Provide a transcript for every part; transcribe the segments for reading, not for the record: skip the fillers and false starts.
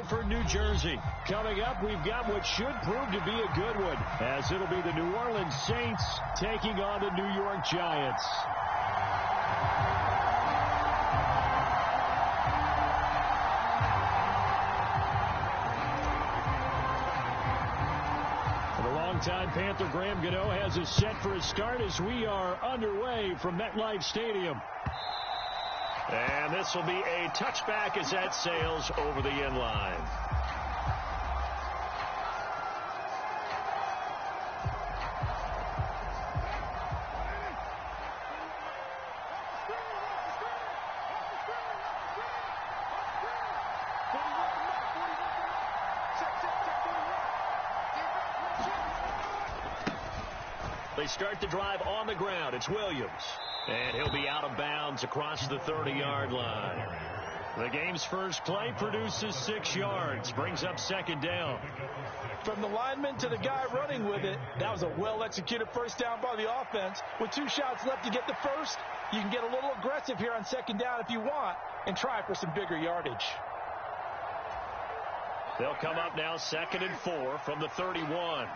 it for New Jersey. Coming up, we've got what should prove to be a good one, as it'll be the New Orleans Saints taking on the New York Giants. Longtime Panther Graham Gano has us set for a start as we are underway from MetLife Stadium. And this will be a touchback as that sails over the end line. They start the drive on the ground. It's Williams. And he'll be out of bounds across the 30-yard line. The game's first play produces 6 yards. Brings up second down. From the lineman to the guy running with it, that was a well-executed first down by the offense. With 2 shots left to get the first, you can get a little aggressive here on second down if you want and try for some bigger yardage. They'll come up now 2nd and 4 from the 31.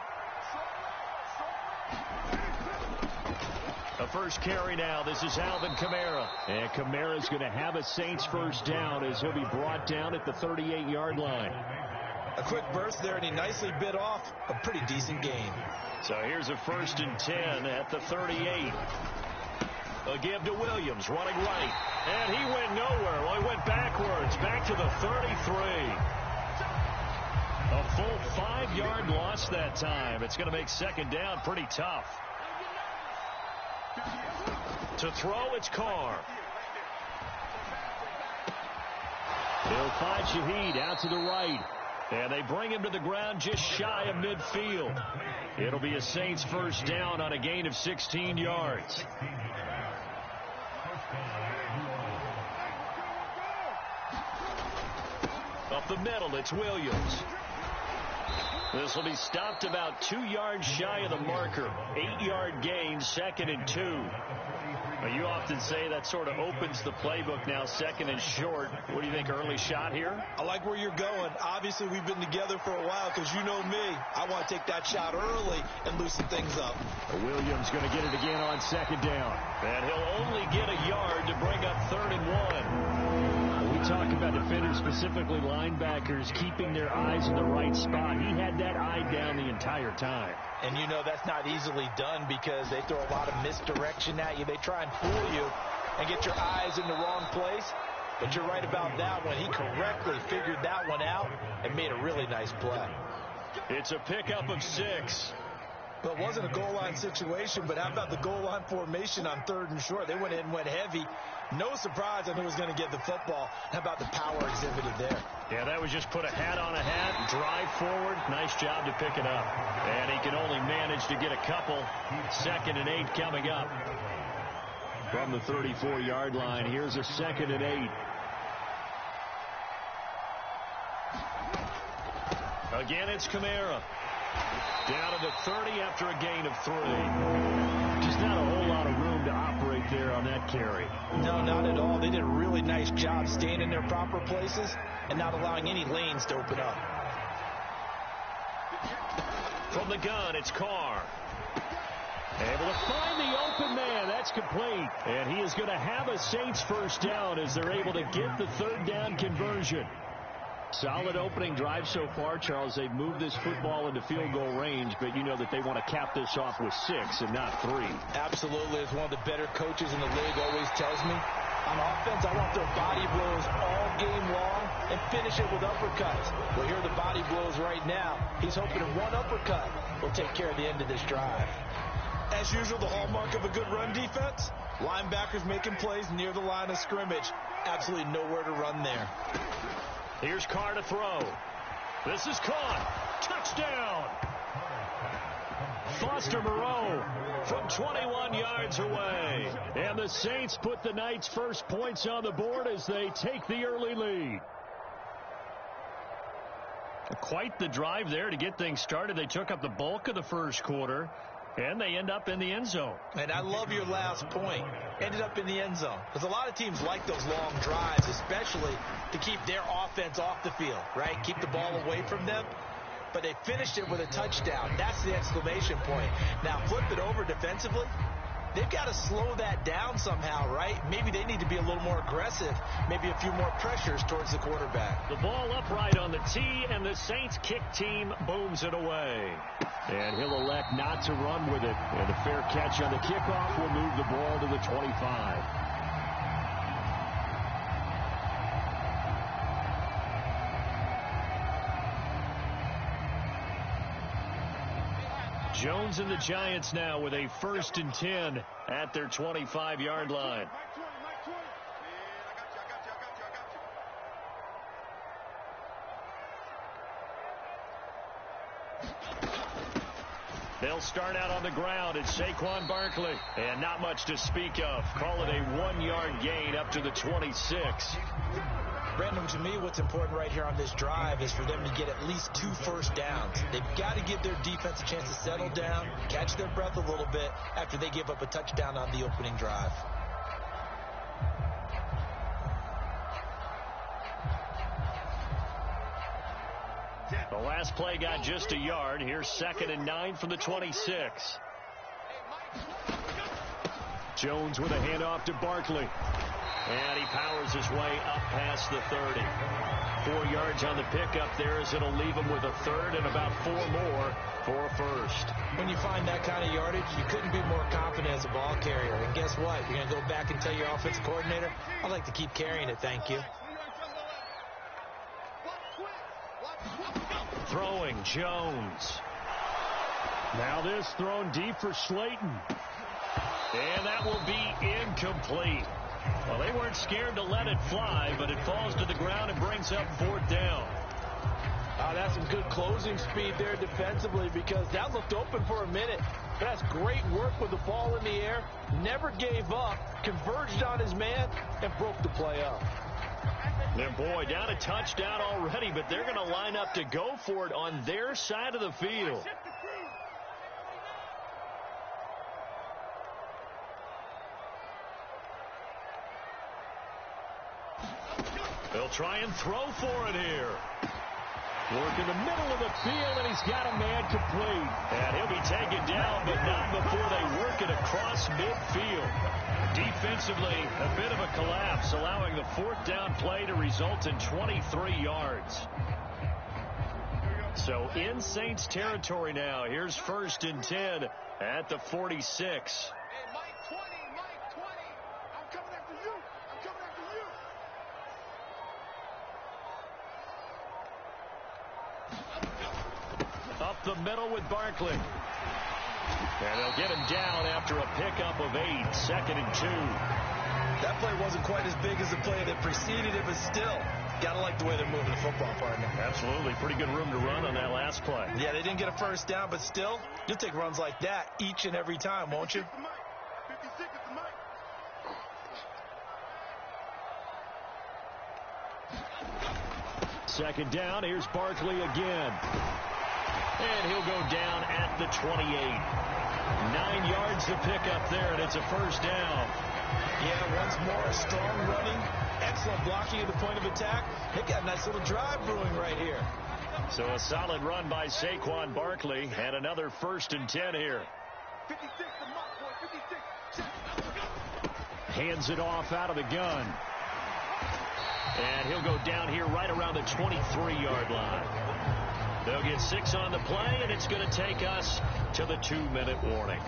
The first carry now. This is Alvin Kamara. And Kamara's going to have a Saints first down as he'll be brought down at the 38-yard line. A quick burst there, and he nicely bit off a pretty decent gain. So here's a 1st and 10 at the 38. A give to Williams, running right. And he went nowhere. Well, he went backwards, back to the 33. A full 5-yard loss that time. It's going to make second down pretty tough. To throw, it's Carr. They'll find Shaheed out to the right. And they bring him to the ground just shy of midfield. It'll be a Saints first down on a gain of 16 yards. Up the middle, it's Williams. This will be stopped about 2 yards shy of the marker. 8-yard gain, 2nd and 2. Well, you often say that sort of opens the playbook now, 2nd and short. What do you think, early shot here? I like where you're going. Obviously, we've been together for a while because you know me. I want to take that shot early and loosen things up. Williams going to get it again on 2nd down. And he'll only get a yard to bring up 3rd and 1. We talk about defenders, specifically linebackers, keeping their eyes in the right spot. He had that eye down the entire time. And you know that's not easily done because they throw a lot of misdirection at you. They try and fool you and get your eyes in the wrong place. But you're right about that one. He correctly figured that one out and made a really nice play. It's a pickup of 6. But it wasn't a goal line situation, but how about the goal line formation on 3rd and short? They went in, went heavy. No surprise on who was going to get the football. How about the power exhibited there? Yeah, that was just put a hat on a hat, drive forward. Nice job to pick it up. And he can only manage to get a couple. 2nd and 8 coming up. From the 34-yard line, here's a 2nd and 8. Again, it's Kamara. Down to the 30 after a gain of 3. Just not a whole lot of room to operate there on that carry. No, not at all. They did a really nice job staying in their proper places and not allowing any lanes to open up. From the gun, it's Carr. Able to find the open man. That's complete. And he is going to have a Saints first down as they're able to get the 3rd down conversion. Solid opening drive so far, Charles. They've moved this football into field goal range, but you know that they want to cap this off with 6 and not 3. Absolutely. As one of the better coaches in the league always tells me, on offense, I want their body blows all game long and finish it with uppercuts. Well, here are the body blows right now. He's hoping that one uppercut will take care of the end of this drive. As usual, the hallmark of a good run defense, linebackers making plays near the line of scrimmage. Absolutely nowhere to run there. Here's Carr to throw. This is caught. Touchdown. Foster Moreau from 21 yards away. And the Saints put the Knights' first points on the board as they take the early lead. Quite the drive there to get things started. They took up the bulk of the first quarter. And they end up in the end zone. And I love your last point. Ended up in the end zone. Because a lot of teams like those long drives, especially to keep their offense off the field, right? Keep the ball away from them. But they finished it with a touchdown. That's the exclamation point. Now flip it over defensively. They've got to slow that down somehow, right? Maybe they need to be a little more aggressive. Maybe a few more pressures towards the quarterback. The ball upright on the tee, and the Saints kick team booms it away. And he'll elect not to run with it. And a fair catch on the kickoff will move the ball to the 25. Jones and the Giants now with a 1st and 10 at their 25-yard line. They'll start out on the ground. It's Saquon Barkley. And not much to speak of. Call it a 1-yard gain up to the 26. Brandon, to me, what's important right here on this drive is for them to get at least 2 first downs. They've got to give their defense a chance to settle down, catch their breath a little bit after they give up a touchdown on the opening drive. The last play got just a yard. Here's 2nd and 9 from the 26. Jones with a handoff to Barkley. And he powers his way up past the 30. 4 yards on the pickup there as it'll leave him with a 3rd and about 4 more for a 1st. When you find that kind of yardage, you couldn't be more confident as a ball carrier. And guess what? You're going to go back and tell your offensive coordinator, I'd like to keep carrying it, thank you. Throwing Jones. Now this thrown deep for Slayton. And that will be incomplete. Well, they weren't scared to let it fly, but it falls to the ground and brings up 4th down. That's some good closing speed there defensively because that looked open for a minute. That's great work with the ball in the air. Never gave up, converged on his man, and broke the play up. And boy, down a touchdown already, but they're going to line up to go for it on their side of the field. They'll try and throw for it here. Work in the middle of the field, and he's got a man complete. And he'll be taken down, but not before they work it across midfield. Defensively, a bit of a collapse, allowing the 4th down play to result in 23 yards. So in Saints territory now. Here's 1st and 10 at the 46. Up the middle with Barkley. And they'll get him down after a pickup of 8. 2nd and 2. That play wasn't quite as big as the play that preceded it, but still, gotta like the way they're moving the football, partner. Absolutely. Pretty good room to run on that last play. Yeah, they didn't get a 1st down, but still, you'll take runs like that each and every time, won't you? Second down. Here's Barkley again. And he'll go down at the 28. 9 yards to pick up there, and it's a 1st down. Yeah, once more, strong running, excellent blocking at the point of attack. They've got a nice little drive brewing right here. So a solid run by Saquon Barkley, and another 1st and 10 here. Hands it off out of the gun. And he'll go down here right around the 23-yard line. They'll get 6 on the play, and it's going to take us to the 2-minute warning.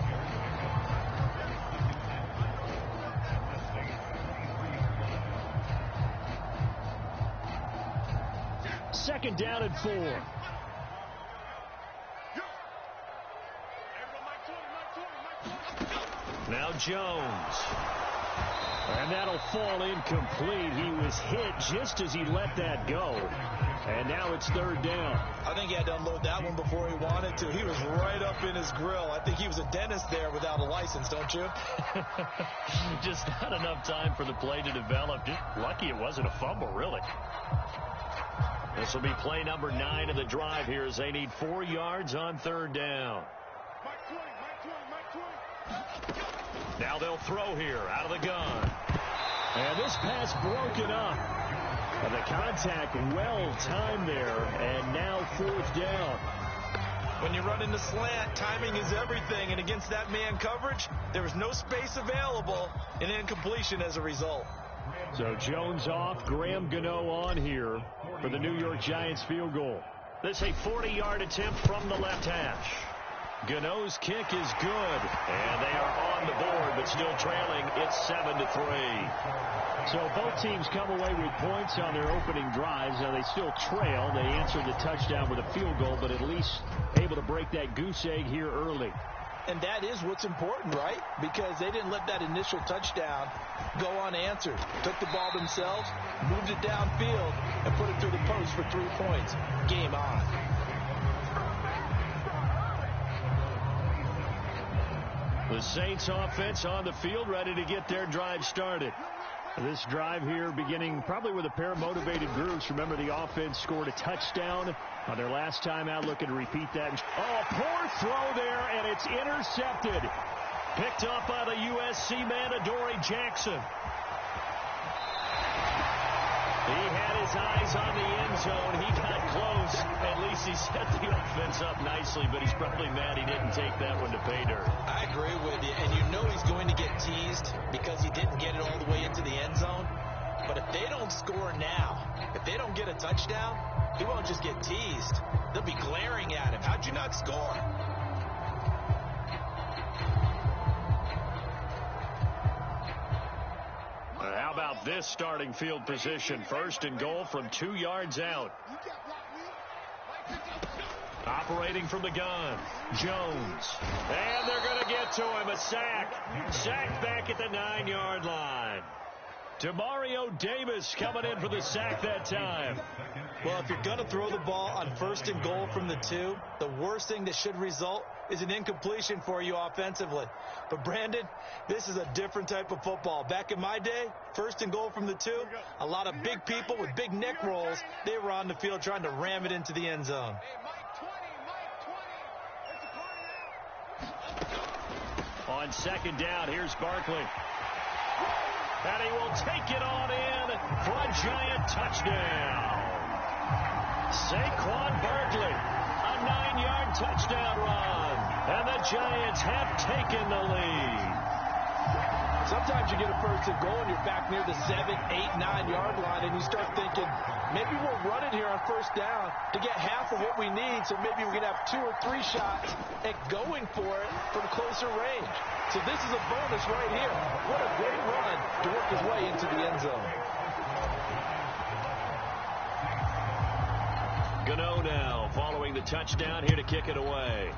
Second down and 4. Now Jones. And that'll fall incomplete. He was hit just as he let that go. And now it's 3rd down. I think he had to unload that one before he wanted to. He was right up in his grill. I think he was a dentist there without a license, don't you? Just not enough time for the play to develop. Just lucky it wasn't a fumble, really. This will be play number 9 of the drive here as they need 4 yards on 3rd down. Now they'll throw here out of the gun. And this pass broken up. And the contact well timed there. And now fourth down. When you run into slant, timing is everything. And against that man coverage, there was no space available. And incompletion as a result. So Jones off, Graham Gano on here for the New York Giants field goal. This a 40-yard attempt from the left hash. Gano's kick is good, and they are on the board, but still trailing. It's 7-3. So both teams come away with points on their opening drives. Now they still trail. They answered the touchdown with a field goal, but at least able to break that goose egg here early. And that is what's important, right? Because they didn't let that initial touchdown go unanswered. Took the ball themselves, moved it downfield, and put it through the post for 3 points. Game on. The Saints offense on the field, ready to get their drive started. This drive here beginning probably with a pair of motivated groups. Remember, the offense scored a touchdown on their last time out, looking to repeat that. Oh, a poor throw there, and it's intercepted. Picked up by the USC man, Adoree Jackson. He had his eyes on the end zone. He got close. At least he set the offense up nicely, but he's probably mad he didn't take that one to pay dirt. I agree with you, and you know he's going to get teased because he didn't get it all the way into the end zone. But if they don't score now, if they don't get a touchdown, he won't just get teased. They'll be glaring at him. How'd you not score? How about this starting field position? First and goal from 2 yards out. Operating from the gun, Jones. And they're going to get to him. A sack. Sacked back at the 9-yard line. Demario Davis coming in for the sack that time. Well, if you're going to throw the ball on first and goal from the 2, the worst thing that should result is an incompletion for you offensively. But, Brandon, this is a different type of football. Back in my day, first and goal from the 2, a lot of big people with big neck rolls, they were on the field trying to ram it into the end zone. On second down, here's Barkley. And he will take it on in for a Giant touchdown. Saquon Barkley, a 9-yard touchdown run. And the Giants have taken the lead. Sometimes you get a first and goal and you're back near the 7, 8, 9-yard line, and you start thinking, maybe we're running here on first down to get half of what we need, so maybe we're going to have 2 or 3 shots at going for it from closer range. So this is a bonus right here. What a great run to work his way into the end zone. Gano now following the touchdown, here to kick it away.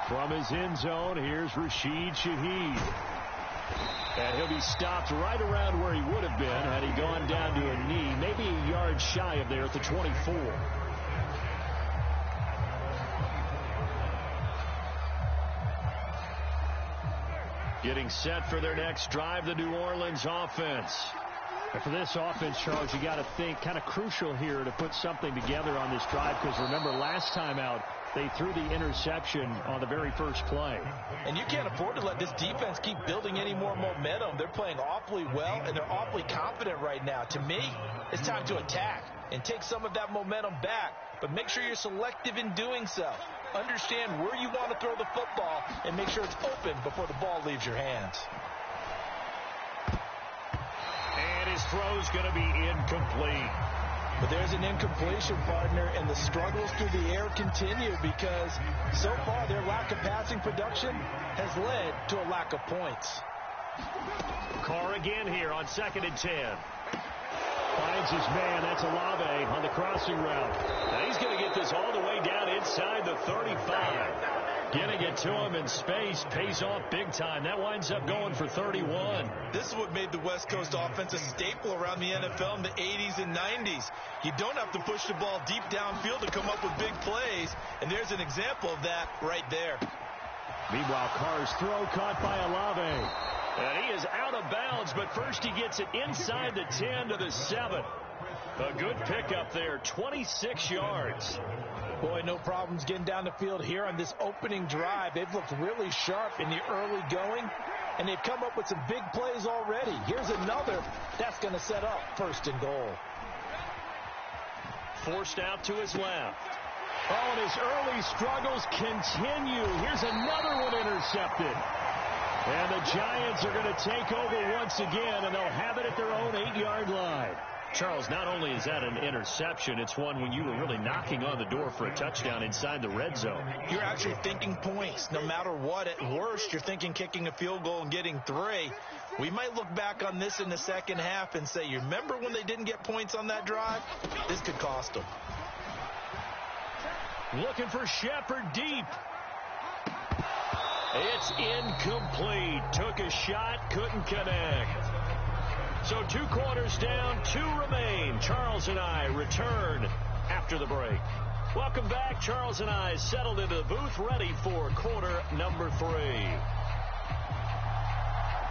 From his end zone, here's Rashid Shaheed. And he'll be stopped right around where he would have been had he gone down to a knee, maybe a yard shy of there at the 24. Getting set for their next drive, the New Orleans offense. And for this offense, Charles, you got to think kind of crucial here to put something together on this drive, because remember last time out, they threw the interception on the very first play. And you can't afford to let this defense keep building any more momentum. They're playing awfully well, and they're awfully confident right now. To me, it's time to attack and take some of that momentum back. But make sure you're selective in doing so. Understand where you want to throw the football and make sure it's open before the ball leaves your hands. And his throw's going to be incomplete. But there's an incompletion, partner, and the struggles through the air continue because so far their lack of passing production has led to a lack of points. Carr again here on 2nd and 10. Finds his man. That's Olave on the crossing route. Now he's going to get this all the way down inside the 35. Getting it to him in space pays off big time. That winds up going for 31. This is what made the West Coast offense a staple around the NFL in the 80s and 90s. You don't have to push the ball deep downfield to come up with big plays, and there's an example of that right there. Meanwhile, Carr's throw caught by Olave. And he is out of bounds, but first he gets it inside the 10 to the 7. A good pickup there, 26 yards. Boy, no problems getting down the field here on this opening drive. They've looked really sharp in the early going, and they've come up with some big plays already. Here's another that's going to set up 1st and goal. Forced out to his left. Oh, and his early struggles continue. Here's another one intercepted. And the Giants are going to take over once again, and they'll have it at their own 8-yard line. Charles, not only is that an interception, it's one when you were really knocking on the door for a touchdown inside the red zone. You're actually thinking points. No matter what, at worst, you're thinking kicking a field goal and getting 3. We might look back on this in the second half and say, you remember when they didn't get points on that drive? This could cost them. Looking for Shepard deep. It's incomplete. Took a shot, couldn't connect. So 2 quarters down, 2 remain. Charles and I return after the break. Welcome back. Charles and I settled into the booth, ready for quarter number 3.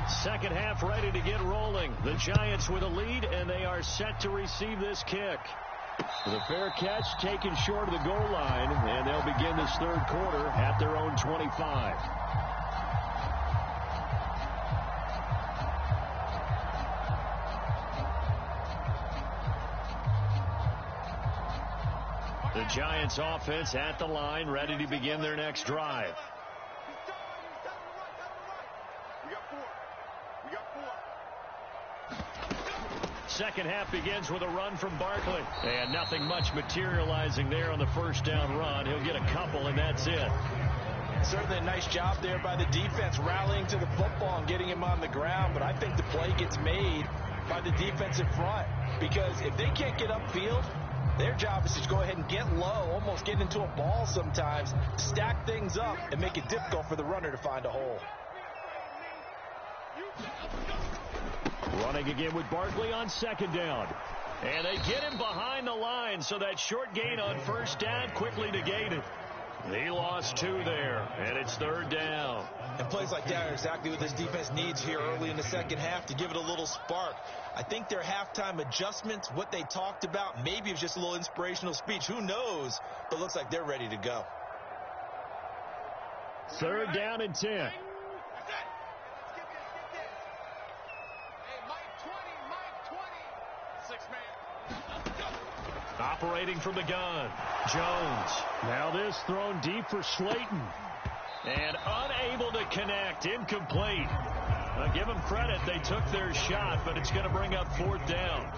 Second half ready to get rolling. The Giants with a lead, and they are set to receive this kick. The fair catch taken short of the goal line, and they'll begin this 3rd quarter at their own 25. The Giants offense at the line, ready to begin their next drive. Second half begins with a run from Barkley. And nothing much materializing there on the 1st down run. He'll get a couple, and that's it. Certainly a nice job there by the defense, rallying to the football and getting him on the ground. But I think the play gets made by the defensive front. Because if they can't get upfield, their job is to go ahead and get low, almost get into a ball sometimes, stack things up, and make it difficult for the runner to find a hole. Running again with Barkley on 2nd down. And they get him behind the line, so that short gain on 1st down quickly negated. He lost 2 there, and it's 3rd down. And plays like that are exactly what this defense needs here early in the second half to give it a little spark. I think their halftime adjustments, what they talked about, maybe it's just a little inspirational speech. Who knows? But looks like they're ready to go. 3rd down and 10. Operating from the gun, Jones. Now this thrown deep for Slayton. And unable to connect, incomplete. Now give them credit, they took their shot, but it's going to bring up 4th down.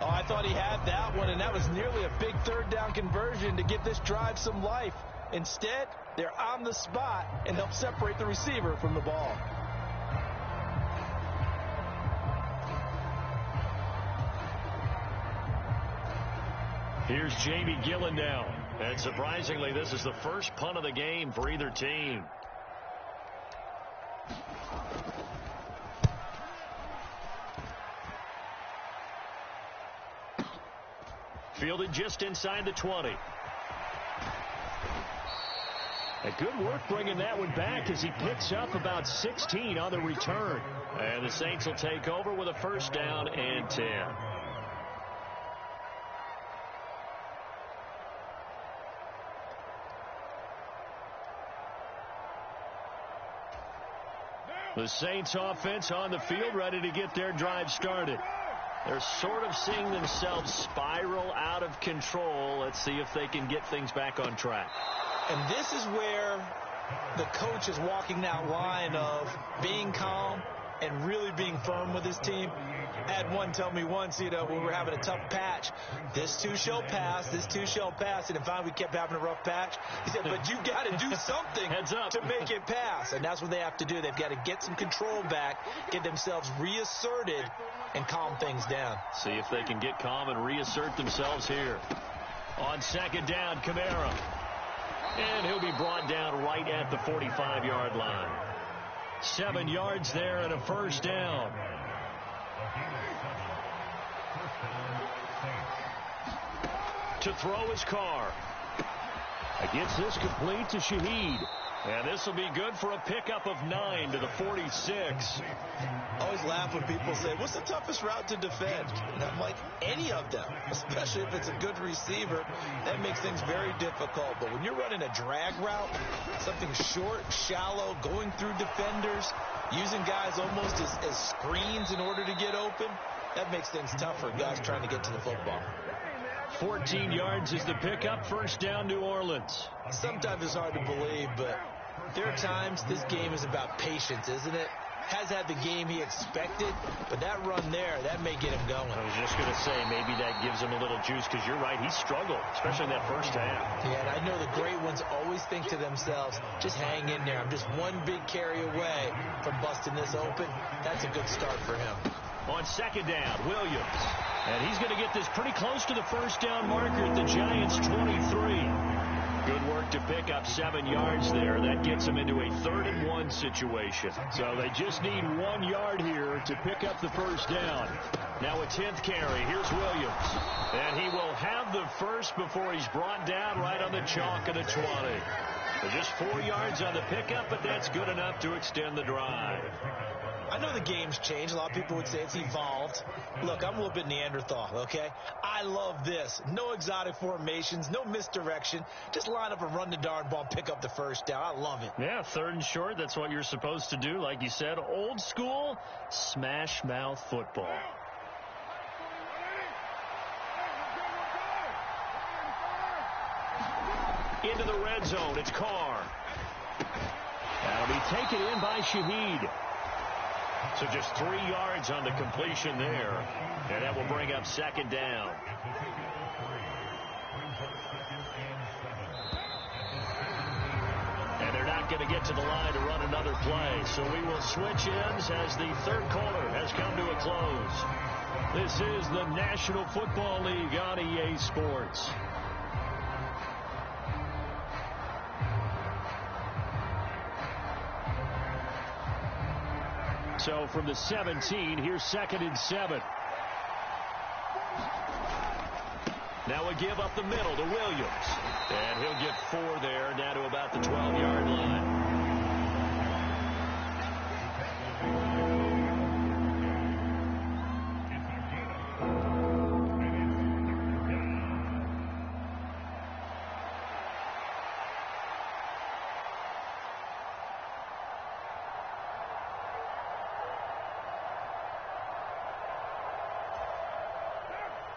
Oh, I thought he had that one, and that was nearly a big 3rd down conversion to give this drive some life. Instead, they're on the spot and help separate the receiver from the ball. Here's Jamie Gillen now. And surprisingly, this is the first punt of the game for either team. Fielded just inside the 20. A good work bringing that one back as he picks up about 16 on the return. And the Saints will take over with a 1st down and 10. The Saints offense on the field, ready to get their drive started. They're sort of seeing themselves spiral out of control. Let's see if they can get things back on track. And this is where the coach is walking that line of being calm and really being firm with his team. I had one tell me once, when we were having a tough patch, this too shall pass, this too shall pass. And finally we kept having a rough patch. He said, but you got to do something to make it pass. And that's what they have to do. They've got to get some control back, get themselves reasserted, and calm things down. See if they can get calm and reassert themselves here. On 2nd down, Kamara. And he'll be brought down right at the 45-yard line. 7 yards there and a 1st down. To throw his car. Gets this complete to Shaheed. And this will be good for a pickup of 9 to the 46. I always laugh when people say, what's the toughest route to defend? And I'm like, any of them, especially if it's a good receiver. That makes things very difficult. But when you're running a drag route, something short, shallow, going through defenders, using guys almost as screens in order to get open, that makes things tough for guys trying to get to the football. 14 yards is the pickup. First down, New Orleans. Sometimes it's hard to believe, but there are times this game is about patience, isn't it? Has had the game he expected, but that run there, that may get him going. I was just going to say, maybe that gives him a little juice, because you're right, he struggled, especially in that first half. Yeah, and I know the great ones always think to themselves, just hang in there. I'm just one big carry away from busting this open. That's a good start for him. On second down, Williams. And he's going to get this pretty close to the first down marker at the Giants' 23. Good work to pick up 7 yards there. That gets them into a 3rd-and-1 situation. So they just need 1 yard here to pick up the first down. Now a 10th carry. Here's Williams. And he will have the first before he's brought down right on the chalk of the 20. So just 4 yards on the pickup, but that's good enough to extend the drive. I know the game's changed. A lot of people would say it's evolved. Look, I'm a little bit Neanderthal, okay? I love this. No exotic formations, no misdirection. Just line up and run the darn ball, pick up the first down. I love it. Yeah, 3rd and short. That's what you're supposed to do. Like you said, old school smash mouth football. Into the red zone. It's Carr. That'll be taken in by Shaheed. So just 3 yards on the completion there. And that will bring up second down. And they're not going to get to the line to run another play. So we will switch ends as the 3rd quarter has come to a close. This is the National Football League on EA Sports. So from the 17, here's 2nd and 7. Now a give up the middle to Williams. And he'll get 4 there, down to about the 12-yard line.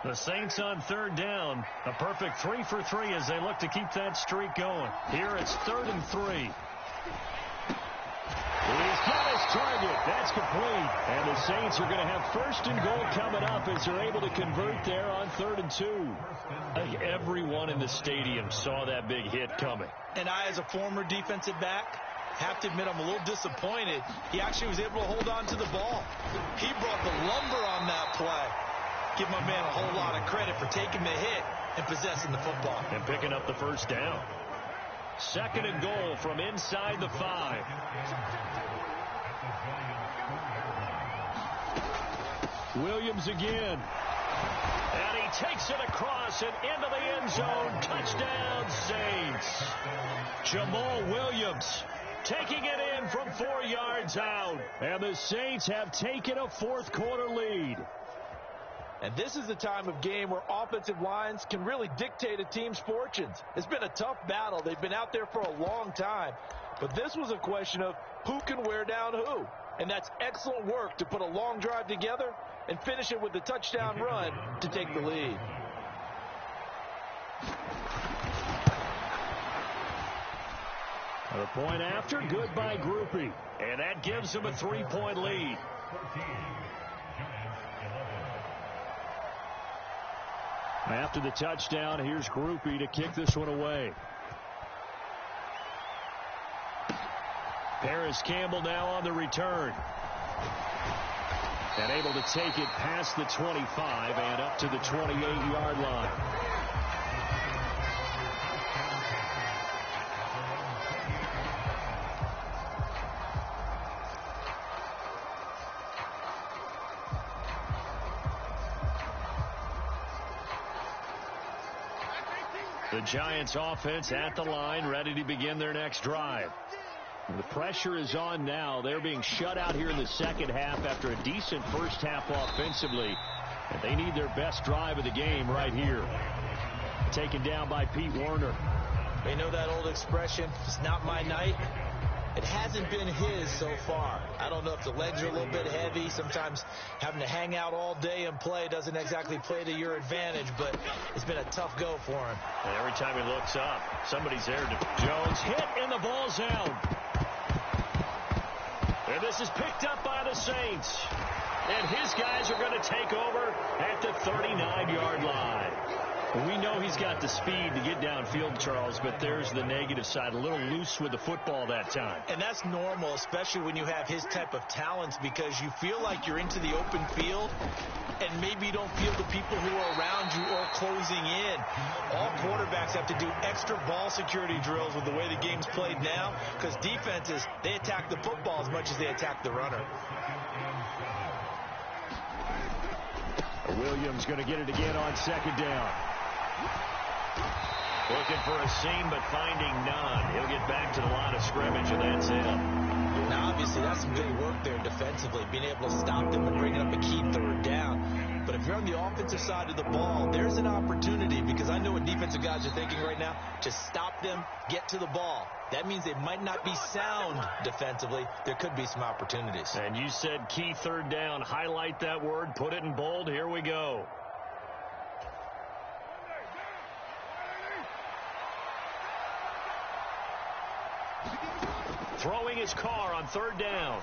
The Saints on 3rd down. A perfect 3 for 3 as they look to keep that streak going. Here it's 3rd and 3. He's got his target. That's complete. And the Saints are going to have 1st and goal coming up as they're able to convert there on 3rd and 2. I think everyone in the stadium saw that big hit coming. And I, as a former defensive back, have to admit I'm a little disappointed. He actually was able to hold on to the ball. He brought the lumber on that play. Give my man a whole lot of credit for taking the hit and possessing the football. And picking up the first down. 2nd and goal from inside the 5. Williams again. And he takes it across and into the end zone. Touchdown, Saints. Jamal Williams taking it in from 4 yards out. And the Saints have taken a 4th quarter lead. And this is the time of game where offensive lines can really dictate a team's fortunes. It's been a tough battle. They've been out there for a long time. But this was a question of who can wear down who. And that's excellent work to put a long drive together and finish it with a touchdown run to take the lead. The point after, good by Groupie. And that gives them a 3-point lead. After the touchdown, here's Groupie to kick this one away. Paris Campbell now on the return. And able to take it past the 25 and up to the 28-yard line. The Giants offense at the line, ready to begin their next drive. The pressure is on now. They're being shut out here in the second half after a decent first half offensively. And they need their best drive of the game right here. Taken down by Pete Werner. You know that old expression, it's not my night. It hasn't been his so far. I don't know if the legs are a little bit heavy. Sometimes having to hang out all day and play doesn't exactly play to your advantage, but it's been a tough go for him. And every time he looks up, somebody's there. Jones hit, and the ball's out. And this is picked up by the Saints. And his guys are going to take over at the 39-yard line. We know he's got the speed to get downfield, Charles, but there's the negative side. A little loose with the football that time. And that's normal, especially when you have his type of talents, because you feel like you're into the open field and maybe you don't feel the people who are around you or closing in. All quarterbacks have to do extra ball security drills with the way the game's played now, because defenses, they attack the football as much as they attack the runner. Williams going to get it again on second down. Looking for a seam, but finding none. He'll get back to the line of scrimmage, and that's it. Now, obviously, that's some good work there defensively, being able to stop them and bring up a key third down. But if you're on the offensive side of the ball, there's an opportunity, because I know what defensive guys are thinking right now, to stop them, get to the ball. That means they might not be sound defensively. There could be some opportunities. And you said key third down. Highlight that word. Put it in bold. Here we go. Throwing his car on third down.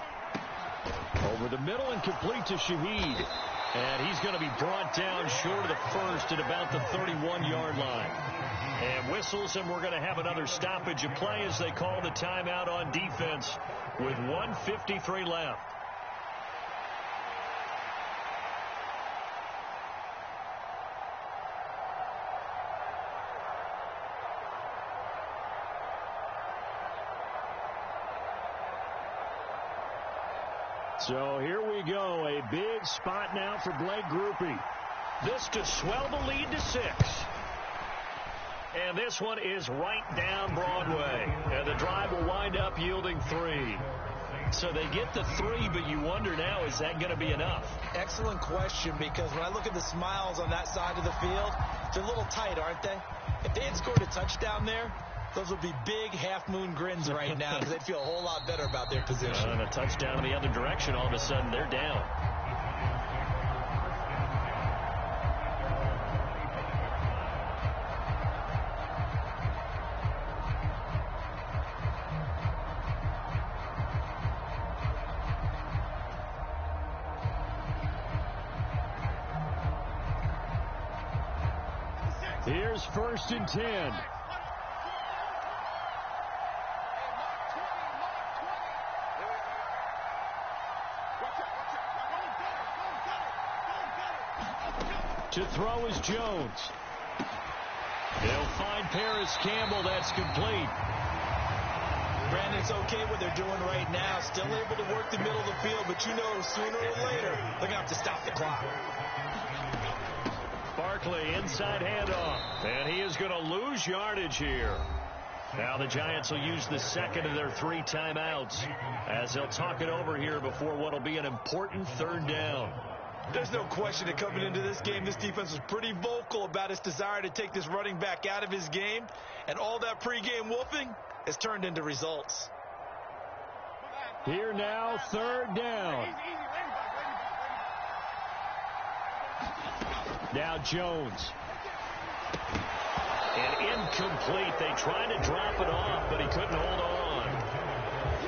Over the middle and complete to Shaheed. And he's going to be brought down short of the first at about the 31-yard line. And whistles, and we're going to have another stoppage of play as they call the timeout on defense with 1:53 left. So here we go. A big spot now for Blake Grupe. This to swell the lead to 6. And this one is right down Broadway. And the drive will wind up yielding 3. So they get the 3, but you wonder now, is that going to be enough? Excellent question, because when I look at the smiles on that side of the field, they're a little tight, aren't they? If they had scored a touchdown there, those would be big half-moon grins right now, because they'd feel a whole lot better about their position. And a touchdown in the other direction, all of a sudden they're down. Here's 1st and 10. To throw is Jones. They'll find Paris Campbell. That's complete. Brandon, it's okay what they're doing right now. Still able to work the middle of the field, but you know sooner or later they're going to have to stop the clock. Barkley, inside handoff. And he is going to lose yardage here. Now the Giants will use the second of their 3 timeouts as they'll talk it over here before what will be an important third down. There's no question that coming into this game, this defense was pretty vocal about its desire to take this running back out of his game, and all that pregame wolfing has turned into results. Here now, 3rd down. Now Jones. And incomplete. They tried to drop it off, but he couldn't hold on.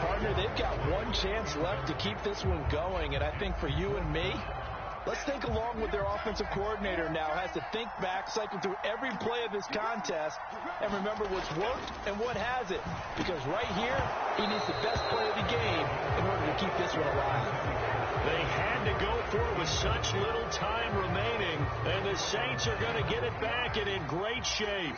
Partner, they've got one chance left to keep this one going, and I think for you and me, let's think along with their offensive coordinator now. Has to think back, cycle through every play of this contest, and remember what's worked and what hasn't. Because right here, he needs the best play of the game in order to keep this one alive. They had to go for it with such little time remaining, and the Saints are going to get it back and in great shape.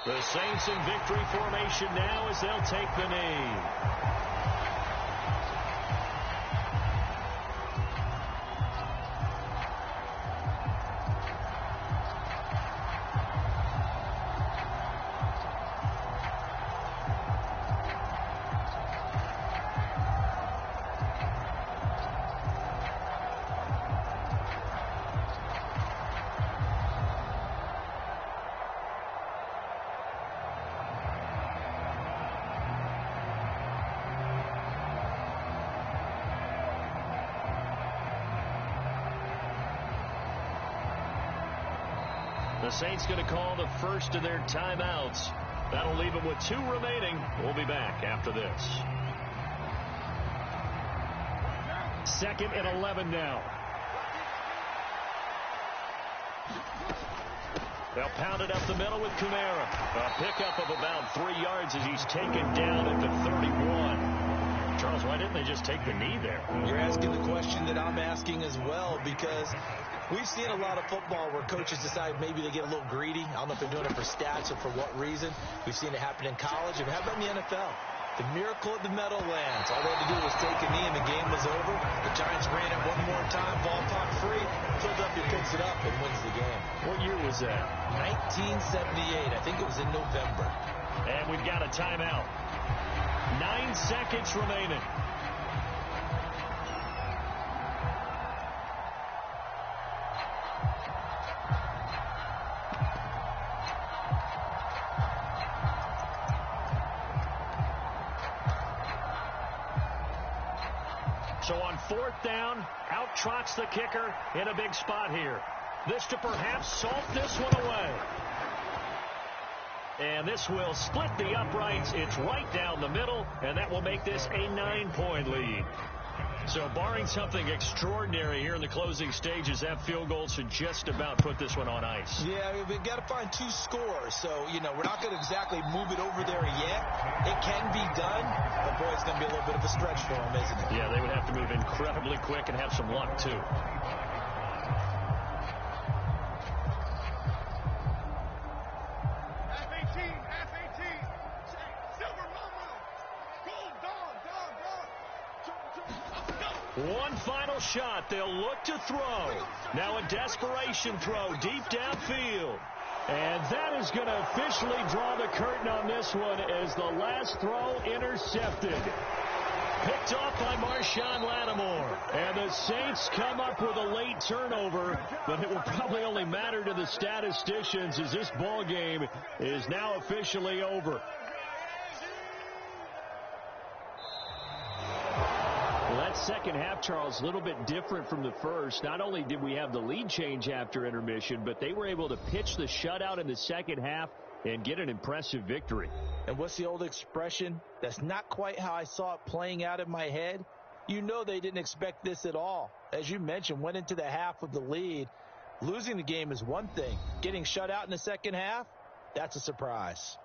The Saints in victory formation now as they'll take the knee. The Saints going to call the first of their timeouts. That'll leave them with 2 remaining. We'll be back after this. 2nd and 11 now. They'll pound it up the middle with Kamara. A pickup of about 3 yards as he's taken down at the 31. Charles, why didn't they just take the knee there? You're asking the question that I'm asking as well, because we've seen a lot of football where coaches decide maybe they get a little greedy. I don't know if they're doing it for stats or for what reason. We've seen it happen in college, and how about in the NFL? The miracle at the Meadowlands. All they had to do was take a knee and the game was over. The Giants ran it one more time, ball popped free. Philadelphia picks it up and wins the game. What year was that? 1978. I think it was in November. And we've got a timeout. 9 seconds remaining. So on 4th down, out trots the kicker in a big spot here. This to perhaps salt this one away. And this will split the uprights. It's right down the middle, and that will make this a 9-point lead. So barring something extraordinary here in the closing stages, that field goal should just about put this one on ice. Yeah, we've got to find 2 scores. So, we're not going to exactly move it over there yet. It can be done, but boy, it's going to be a little bit of a stretch for them, isn't it? Yeah, they would have to move incredibly quick and have some luck, too. One final shot. They'll look to throw. Now a desperation throw deep downfield. And that is going to officially draw the curtain on this one as the last throw intercepted. Picked off by Marshawn Lattimore. And the Saints come up with a late turnover, but it will probably only matter to the statisticians as this ball game is now officially over. Well, that second half, Charles, a little bit different from the first. Not only did we have the lead change after intermission, but they were able to pitch the shutout in the second half and get an impressive victory. And what's the old expression? That's not quite how I saw it playing out in my head. They didn't expect this at all. As you mentioned, went into the half with the lead. Losing the game is one thing. Getting shut out in the second half, that's a surprise.